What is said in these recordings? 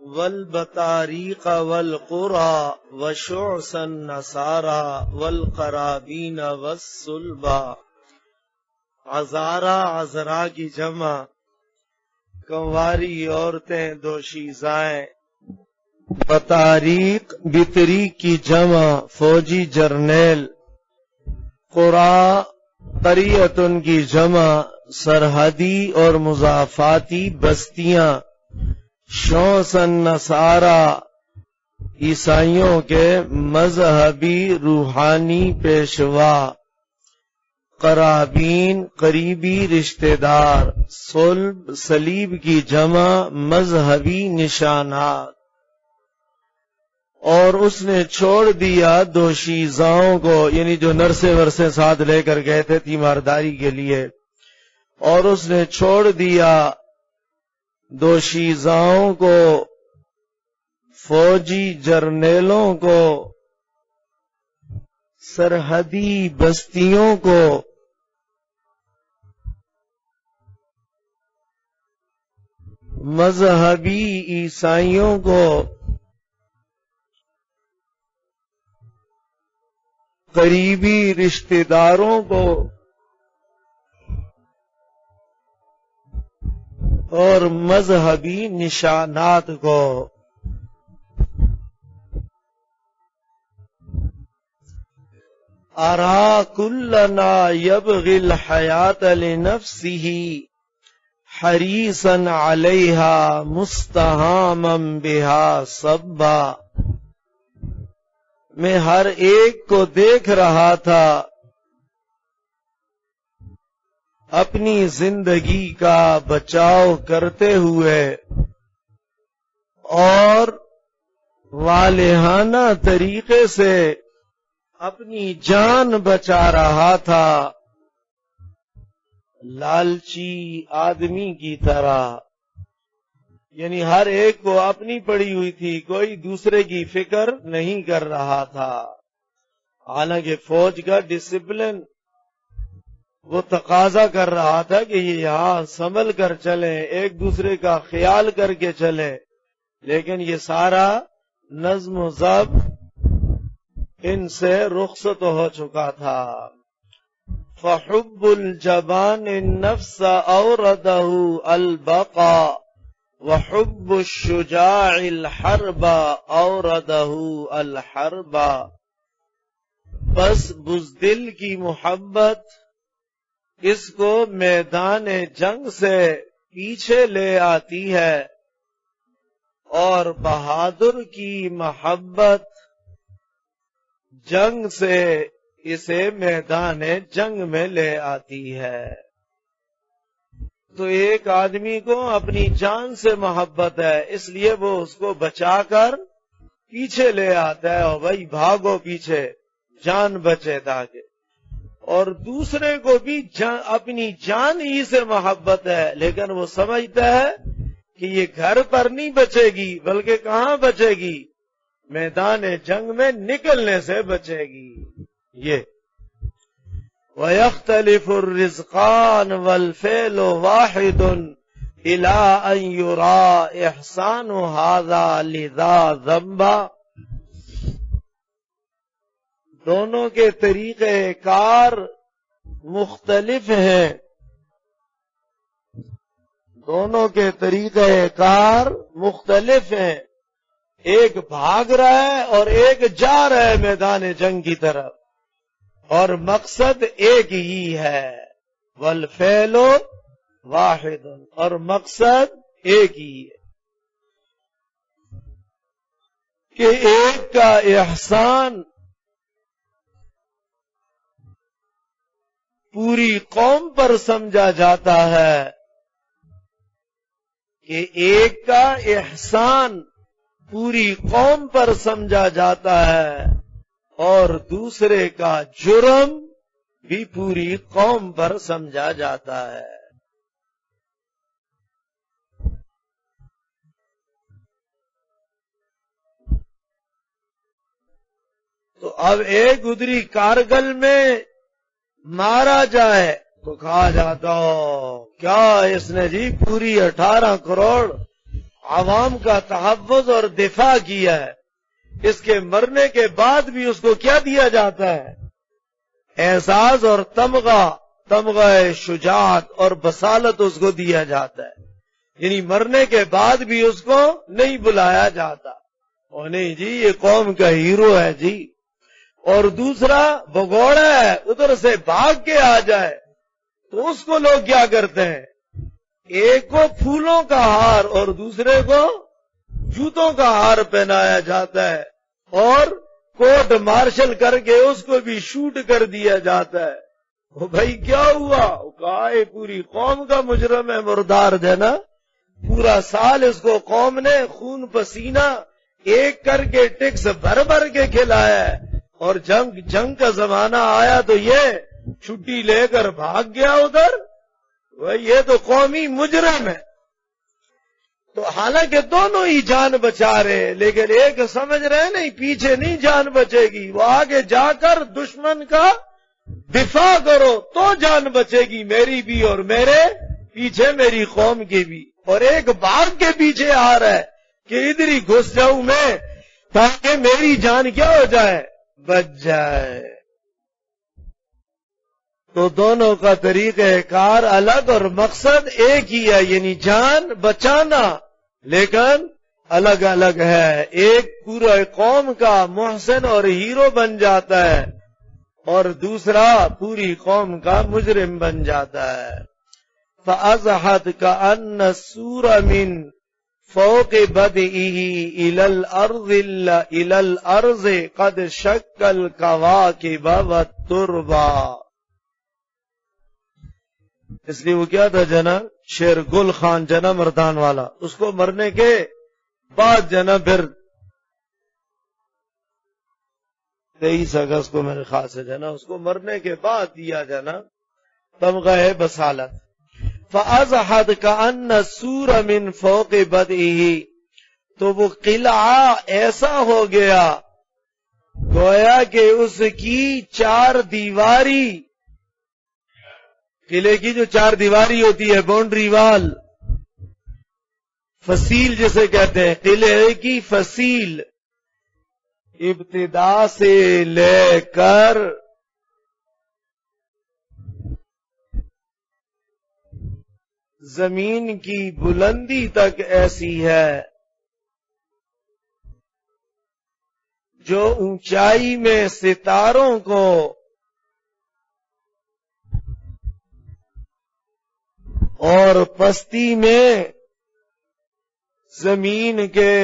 والبطاریق والقرى وشعث النصارى والقرابین والصلبا. عذارا عذرا کی جمع، کنواری عورتیں دوشیزائیں. بطاریق بطری کی جمع، فوجی جرنیل. قرا قریتن کی جمع، سرحدی اور مضافاتی بستیاں. شوث النصارا عیسائیوں کے مذہبی روحانی پیشوا. قرابین قریبی رشتہ دار. صلب صلیب کی جمع، مذہبی نشانات. اور اس نے چھوڑ دیا دوشیزاؤں کو، یعنی جو نرسے ورسے ساتھ لے کر گئے تھے تیمارداری کے لیے، اور اس نے چھوڑ دیا دوشیزاؤں کو، فوجی جرنیلوں کو، سرحدی بستیوں کو. مذہبی عیسائیوں کو، قریبی رشتہ داروں کو، اور مذہبی نشانات کو. ارا کلنا یبغی الحیات لنفسہ حریصا علیہا مستہاما بہا صبا. میں ہر ایک کو دیکھ رہا تھا اپنی زندگی کا بچاؤ کرتے ہوئے اور والہانہ طریقے سے اپنی جان بچا رہا تھا، لالچی آدمی کی طرح. یعنی ہر ایک کو اپنی پڑی ہوئی تھی، کوئی دوسرے کی فکر نہیں کر رہا تھا. حالانکہ فوج کا ڈسپلن وہ تقاضا کر رہا تھا کہ یہ یہاں سنبھل کر چلیں، ایک دوسرے کا خیال کر کے چلیں، لیکن یہ سارا نظم و ضبط ان سے رخصت ہو چکا تھا. فحب الجبان النفس اوردہ البقا وحب الشجاع الحرب اوردہ الحرب. بس بزدل کی محبت اس کو میدان جنگ سے پیچھے لے آتی ہے، اور بہادر کی محبت جنگ سے اسے میدان جنگ میں لے آتی ہے. تو ایک آدمی کو اپنی جان سے محبت ہے، اس لیے وہ اس کو بچا کر پیچھے لے آتا ہے، اور بھائی بھاگو پیچھے، جان بچے تاکہ. اور دوسرے کو بھی اپنی جان ہی سے محبت ہے، لیکن وہ سمجھتا ہے کہ یہ گھر پر نہیں بچے گی، بلکہ کہاں بچے گی؟ میدان جنگ میں نکلنے سے بچے گی. یہ وَيَخْتَلِفُ الرِّزْقَانُ وَالْفِعْلُ وَاحِدٌ إِلَىٰ أَن يُرَىٰ إِحْسَانُ هَٰذَا لِذَا ذَنبًا. دونوں کے طریقہ کار مختلف ہیں، دونوں کے طریقہ کار مختلف ہیں. ایک بھاگ رہا ہے اور ایک جا رہا ہے میدان جنگ کی طرف، اور مقصد ایک ہی ہے. والفعل واحد، اور مقصد ایک ہی ہے کہ ایک کا احسان پوری قوم پر سمجھا جاتا ہے، کہ ایک کا احسان پوری قوم پر سمجھا جاتا ہے، اور دوسرے کا جرم بھی پوری قوم پر سمجھا جاتا ہے. تو اب ایک ادری کارگل میں مارا جائے تو کہا جاتا ہو کیا اس نے جی پوری 18 کروڑ عوام کا تحفظ اور دفاع کیا ہے، اس کے مرنے کے بعد بھی اس کو کیا دیا جاتا ہے؟ اعزاز اور تمغہ شجاعت اور بصالت اس کو دیا جاتا ہے، یعنی مرنے کے بعد بھی اس کو نہیں بلایا جاتا، اور نہیں جی یہ قوم کا ہیرو ہے جی۔ اور دوسرا بگوڑا ہے، ادھر سے بھاگ کے آ جائے تو اس کو لوگ کیا کرتے ہیں؟ ایک کو پھولوں کا ہار اور دوسرے کو جوتوں کا ہار پہنایا جاتا ہے، اور کوٹ مارشل کر کے اس کو بھی شوٹ کر دیا جاتا ہے۔ وہ بھائی کیا ہوا؟ وہ کہا یہ پوری قوم کا مجرم ہے، مردار دینا، پورا سال اس کو قوم نے خون پسینہ ایک کر کے ٹیکس بھر کے کھلایا ہے، اور جنگ کا زمانہ آیا تو یہ چھٹی لے کر بھاگ گیا ادھر۔ یہ تو قومی مجرم ہے۔ تو حالانکہ دونوں ہی جان بچا رہے، لیکن ایک سمجھ رہے نہیں پیچھے نہیں جان بچے گی، وہ آگے جا کر دشمن کا دفاع کرو تو جان بچے گی، میری بھی اور میرے پیچھے میری قوم کی بھی۔ اور ایک بھاگ کے پیچھے آ رہا ہے کہ ادھر ہی گھس جاؤں میں تاکہ میری جان کیا ہو جائے؟ بچ جائے۔ تو دونوں کا طریقہ کار الگ اور مقصد ایک ہی ہے، یعنی جان بچانا، لیکن الگ الگ ہے۔ ایک پورا قوم کا محسن اور ہیرو بن جاتا ہے، اور دوسرا پوری قوم کا مجرم بن جاتا ہے۔ فَأَزْحَتْ كَأَنَّ السُّورَ مِنْ فَوْقِ بَدْئِهِ إِلَى الْأَرْضِ قَدْ شَكَّ الْكَوَاكِبَ وَالتُّرْبَ۔ اس لیے وہ کیا تھا جنا؟ شیر گل خان جنا مردان والا، اس کو مرنے کے بعد جنا پھر 23 اگست کو میرے خیال سے جنا اس کو مرنے کے بعد دیا جنا تمغہ بصالت۔ فَأَزْحَتْ كَأَنَّ السُّورَ مِنْ فَوْقِ بَدْئِهِ، تو وہ قلعہ ایسا ہو گیا گویا کہ اس کی چار دیواری، قلعے کی جو چار دیواری ہوتی ہے باؤنڈری وال، فصیل جسے کہتے ہیں، قلعے کی فصیل ابتدا سے لے کر زمین کی بلندی تک ایسی ہے جو اونچائی میں ستاروں کو اور پستی میں زمین کے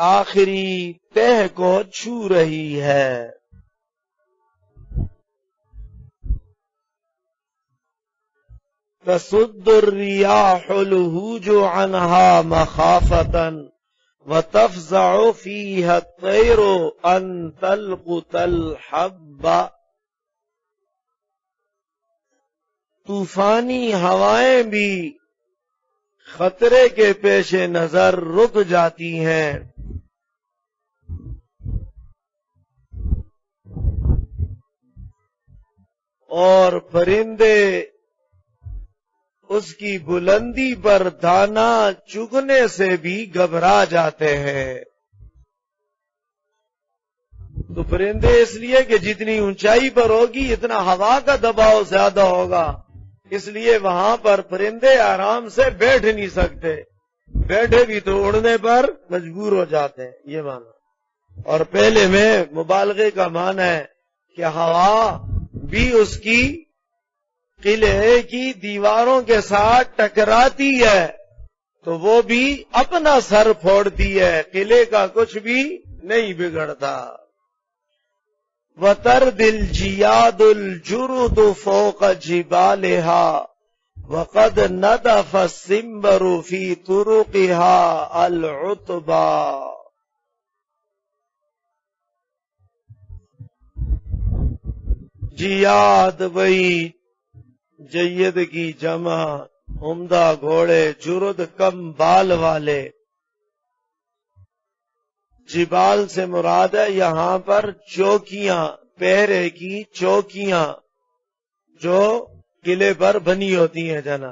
آخری تہ کو چھو رہی ہے۔ تَصُدُّ الرِّيَاحُ الْهُوجُ عَنْهَا مَخَافَةً وَتَفْزَعُ فِيهَا الطَّيْرُ أَن تَلْقُطَ الْحَبَّ۔ طوفانی ہوائیں بھی خطرے کے پیش نظر رک جاتی ہیں، اور پرندے اس کی بلندی پر دانا چگنے سے بھی گھبرا جاتے ہیں۔ تو پرندے اس لیے کہ جتنی اونچائی پر ہوگی اتنا ہوا کا دباؤ زیادہ ہوگا، اس لیے وہاں پر پرندے آرام سے بیٹھ نہیں سکتے، بیٹھے بھی تو اڑنے پر مجبور ہو جاتے ہیں، یہ معنی۔ اور پہلے میں مبالغے کا معنی ہے کہ ہوا بھی اس کی قلعے کی دیواروں کے ساتھ ٹکراتی ہے تو وہ بھی اپنا سر پھوڑتی ہے، قلعے کا کچھ بھی نہیں بگڑتا۔ وَتَرْدِ الْجِيَادُ الْجُرُدُ فَوْقَ جِبَالِهَا وَقَدْ نَدَفَ السِّنبَرُ فِي طُرُقِهَا الْعُتْبَى۔ جیاد وہی جید کی جمع، عمدہ گھوڑے، جرد کم بال والے۔ جبال سے مراد ہے یہاں پر چوکیاں، پہرے کی چوکیاں جو قلعے پر بنی ہوتی ہیں جنا۔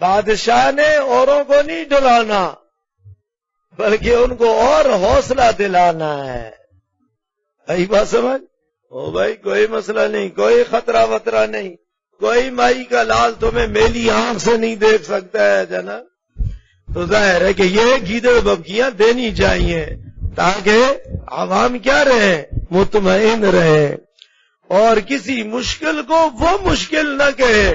بادشاہ نے اوروں کو نہیں ڈلانا بلکہ ان کو اور حوصلہ دلانا ہے. آئی بات سمجھ؟ او بھائی کوئی مسئلہ نہیں، کوئی خطرہ وطرہ نہیں، کوئی مائی کا لال تمہیں میلی آنکھ سے نہیں دیکھ سکتا ہے جناب. تو ظاہر ہے کہ یہ گیدڑ ببکیاں دینی چاہیے تاکہ عوام کیا رہے، مطمئن رہے، اور کسی مشکل کو وہ مشکل نہ کہے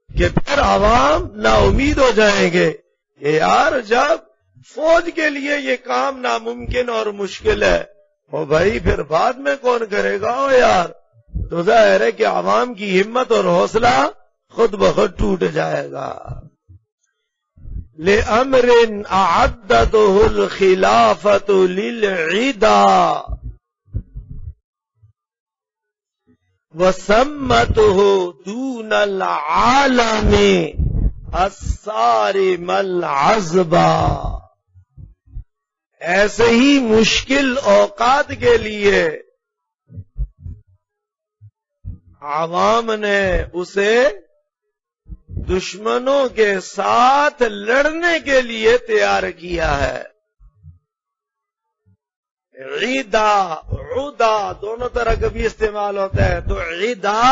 کہ پھر عوام نا امید ہو جائیں گے کہ یار جب فوج کے لیے یہ کام ناممکن اور مشکل ہے، او بھائی پھر بعد میں کون کرے گا یار. تو ظاہر ہے کہ عوام کی ہمت اور حوصلہ خود بخود ٹوٹ جائے گا. لِأَمْرٍ أَعَدَّتُهُ الْخِلَافَةُ لِلْعِدَى وَسَمَّتُهُ دُونَ الْعَالَمِ الصَّارِمَ الْعَزْبَى. ایسے ہی مشکل اوقات کے لیے عوام نے اسے دشمنوں کے ساتھ لڑنے کے لیے تیار کیا ہے. عیدا عودا دونوں طرح کبھی استعمال ہوتا ہے. تو عیدا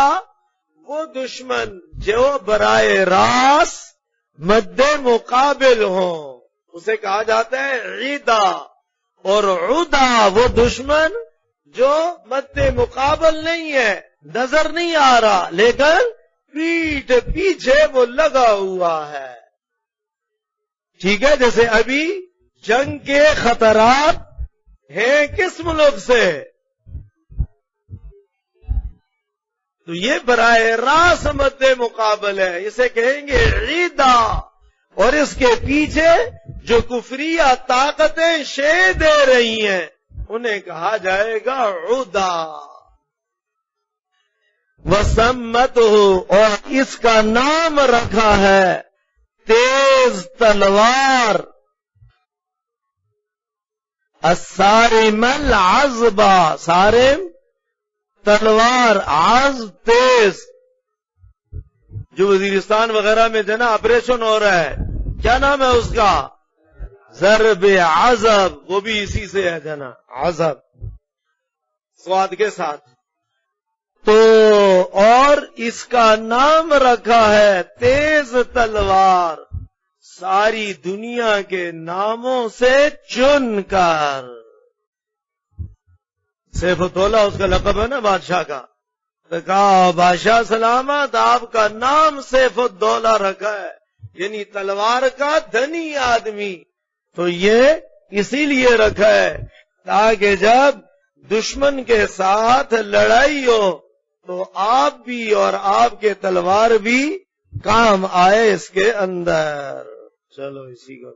وہ دشمن جو براہ راست مد مقابل ہوں اسے کہا جاتا ہے عیدا، اور عودا وہ دشمن جو مد مقابل نہیں ہے، نظر نہیں آ رہا لیکن پیٹھ پیچھے وہ لگا ہوا ہے. ٹھیک ہے، جیسے ابھی جنگ کے خطرات ہیں کس ملک سے، تو یہ براہ راست مد مقابل ہے، اسے کہیں گے عیدا. اور اس کے پیچھے جو کفریہ طاقتیں شے دے رہی ہیں انہیں کہا جائے گا عودا. وَسَمَّتُهُ، اور اس کا نام رکھا ہے تیز تلوار. الصارم العزبہ، صارم تلوار، عزب تیز. جو وزیرستان وغیرہ میں جنا آپریشن ہو رہا ہے کیا نام ہے اس کا؟ ضرب عزب، وہ بھی اسی سے ہے جنا، عزب سواد کے ساتھ. تو اور اس کا نام رکھا ہے تیز تلوار، ساری دنیا کے ناموں سے چن کر. سیف الدولہ اس کا لقب ہے نا بادشاہ کا. تو کہا بادشاہ سلامت، آپ کا نام سیف الدولہ رکھا ہے، یعنی تلوار کا دھنی آدمی. تو یہ اسی لیے رکھا ہے تاکہ جب دشمن کے ساتھ لڑائی ہو تو آپ بھی اور آپ کے تلوار بھی کام آئے اس کے اندر. چلو اسی کا